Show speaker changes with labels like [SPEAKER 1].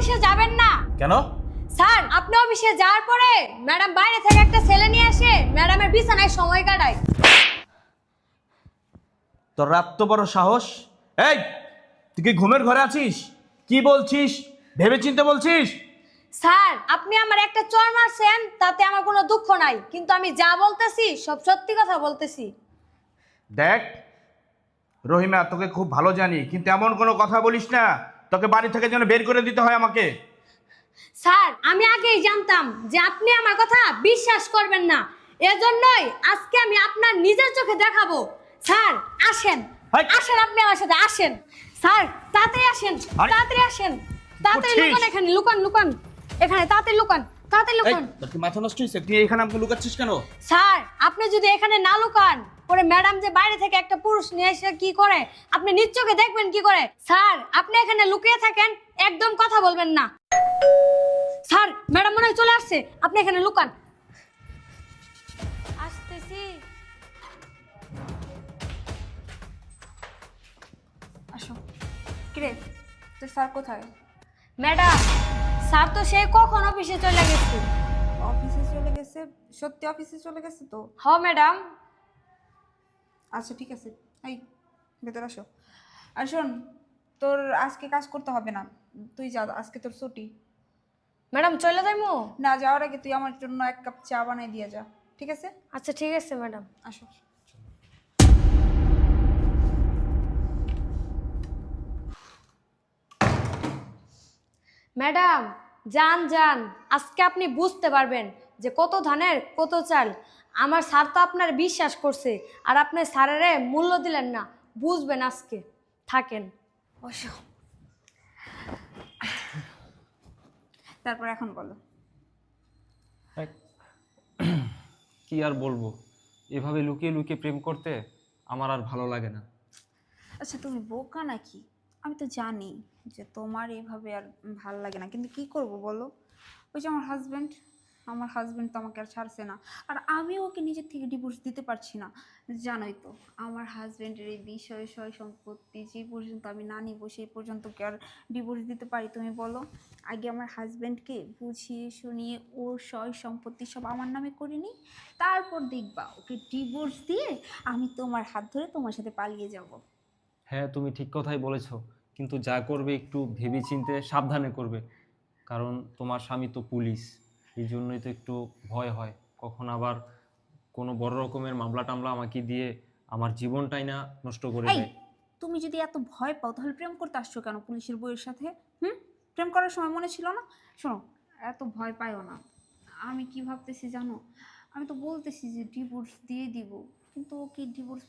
[SPEAKER 1] অফিসে যাবেন না?
[SPEAKER 2] কেন?
[SPEAKER 1] স্যার, আপনি অফিসে যাওয়ার পরে ম্যাডাম বাইরে থেকে একটা ছেলে নিয়ে আসে ম্যাডামের বিছানায় সময় কাটায়।
[SPEAKER 2] তোর রাত তো বড় সাহস! এই, তুই কি ঘুমের ঘরে আছিস? কি বলছিস ভেবে চিন্তে বলছিস?
[SPEAKER 1] স্যার, আপনি আমার একটা চড় মারছেন, তাতে আমার কোনো দুঃখ নাই, কিন্তু আমি যা বলতেছি সব সত্যি কথা বলতেছি।
[SPEAKER 2] দেখ রহিমা, তোকে খুব ভালো জানি, কিন্তু এমন কোনো কথা বলিস না তোকে বাড়ি থেকে যেন বের করে দিতে হয় আমাকে।
[SPEAKER 1] স্যার, আমি আগেই জানতাম যে আপনি আমার কথা বিশ্বাস করবেন না, এজন্যই আজকে আমি আপনার নিজের চোখে দেখাবো। স্যার আসেন,
[SPEAKER 2] হাই।
[SPEAKER 1] আসেন, আপনি আমার সাথে আসেন। স্যার তাড়াতাড়ি আসেন,
[SPEAKER 2] আরে,
[SPEAKER 1] তাড়াতাড়ি আসেন, তাড়াতাড়ি
[SPEAKER 2] করছিস?
[SPEAKER 1] লুকান এখানে, লুকান লুকান এখানে, তাড়াতাড়ি লুকান, তাড়াতাড়ি
[SPEAKER 2] এই,
[SPEAKER 1] লুকান।
[SPEAKER 2] তোর কি মাথা নষ্ট হয়েছে? তুই এখানে আমাকে লুকাচ্ছিস কেন?
[SPEAKER 1] স্যার, আপনি যদি এখানে না লুকান, পরে ম্যাডাম যে বাইরে থেকে একটা পুরুষ নিয়ে এসে কি করে আপনি নিজ চোখে দেখবেন কি করে? স্যার, আপনি এখানে লুকিয়ে থাকেন, একদম কথা বলবেন না। স্যার, ম্যাডাম মনে হয় চলে আসছে, আপনি এখানে লুকান। আসতেছি।
[SPEAKER 3] আসো। কিরে, তোর স্যার কোথায়?
[SPEAKER 1] ম্যাডাম, স্যার তো সে কখন অফিসে চলে গেছে।
[SPEAKER 3] অফিসে চলে গেছে? সত্যি অফিসে চলে গেছে তো?
[SPEAKER 1] হ ম্যাডাম।
[SPEAKER 3] আচ্ছা ঠিক আছে, এই ভেতর আসো। আর শোন, তোর আজকে কাজ করতে হবে না, তুই যা, আজকে তোর ছুটি।
[SPEAKER 1] ম্যাডাম চলে যাইমু?
[SPEAKER 3] না, যাওয়ার আগে তুই আমার জন্য এক কাপ চা বানাই দিয়ে যা, ঠিক আছে?
[SPEAKER 1] আচ্ছা ঠিক আছে ম্যাডাম।
[SPEAKER 3] আসো।
[SPEAKER 1] ম্যাডাম যান যান, আজকে আপনি বুঝতে পারবেন যে কত ধানের কত চাল। আমার স্যার তো আপনার বিশ্বাস করছে, আর আপনি স্যারেরে মূল্য দিলেন না, বুঝবেন আজকে। থাকেন।
[SPEAKER 3] বসো। তারপর এখন বলো।
[SPEAKER 4] কি আর বলবো, এভাবে লুকিয়ে লুকিয়ে প্রেম করতে আমার আর ভালো লাগে না।
[SPEAKER 3] আচ্ছা তুমি বোকা নাকি? আমি তো জানি যে তোমার এইভাবে আর ভাল লাগে না, কিন্তু কি করব বলো? ওই যে আমার হাজব্যান্ড তো আমাকে আর ছাড়ছে না, আর আমি ওকে নিজের থেকে ডিভোর্স দিতে পারছি না। জানোই তো আমার হাজব্যান্ডের এই বিষয় সয় সম্পত্তি যে পর্যন্ত আমি না নিব সেই পর্যন্ত কি আর ডিভোর্স দিতে পারি তুমি বলো? আগে আমার হাজব্যান্ডকে বুঝিয়ে শুনিয়ে ওর সয় সম্পত্তি সব আমার নামে করে নিই, তারপর দেখবা ওকে ডিভোর্স দিয়ে আমি তোমার হাত ধরে তোমার সাথে পালিয়ে যাব।
[SPEAKER 4] হ্যাঁ, তুমি ঠিক কথাই বলেছো, কিন্তু যা করবে একটু ভেবেচিন্তে সাবধানে করবে, কারণ তোমার স্বামী তো পুলিশ, এই জন্যই তো একটু ভয় হয় কখন আবার কোনো বড় রকমের মামলা টামলা আমাকে দিয়ে আমার জীবনটাই না নষ্ট করে
[SPEAKER 3] এই
[SPEAKER 4] দেয়।
[SPEAKER 3] তুমি যদি এত ভয় পাও তাহলে প্রেম করতে আসছো কেন পুলিশের বউয়ের সাথে? প্রেম করার সময় মনে ছিল না? শোনো, এত ভয় পাইও না। আমি কি ভাবতেছি জানো? আমি তো বলতেছি যে ডিভোর্স দিয়ে দিব, কিন্তু ও কি ডিভোর্স